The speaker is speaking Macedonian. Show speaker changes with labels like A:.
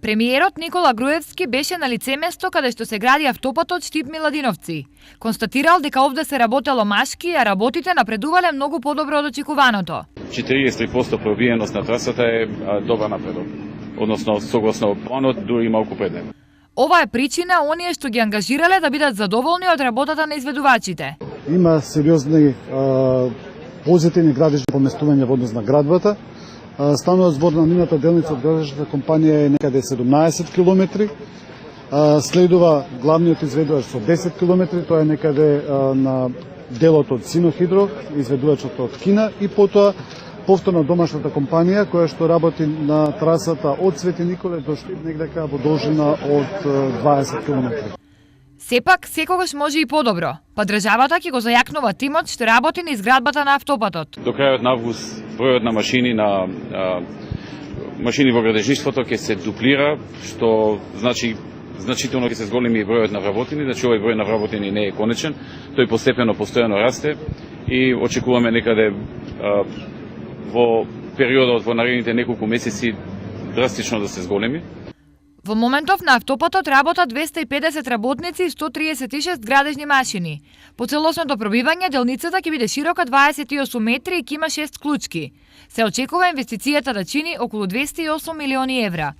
A: Премиерот Никола Груевски беше на лице место каде што се гради автопатот Штип-Миладиновци. Констатирал дека овде се работело машки, а работите напредувале многу подобро од очекуваното.
B: 43% пробиеност на трасата е добар напредок. Односно, согласно планот, дури малку преден.
A: Ова е причина оние што ги ангажирале да бидат задоволни од работата на изведувачите.
C: Има сериозни позитивни градежни поместувања во однос на градбата. Станува збор на нивната делница од градежната компанија е некаде 17 километри. Следува главниот изведувач со 10 километри, тоа е некаде на делот од Синохидро, изведувачот од Кина, и потоа повторно домашната компанија која што работи на трасата од Свети Николе до Штип, негдека во должина од 20 километри.
A: Сепак, секогаш може и подобро, па државата ќе го зајакнува тимот што работи на изградбата на автопатот.
B: До крајот на август бројот на машини во градежништвото ќе се дуплира, што значи значително ќе се зголеми бројот на вработени, значи овој број на вработени не е конечен, тој постепено постојано расте и очекуваме некаде во периодот во наредните неколку месеци драстично да се зголеми.
A: Во моментов на автопатот работат 250 работници и 136 градежни машини. По целосното пробивање делницата ќе биде широка 28 метри и ќе има 6 клучки. Се очекува инвестицијата да чини околу 208 милиони евра.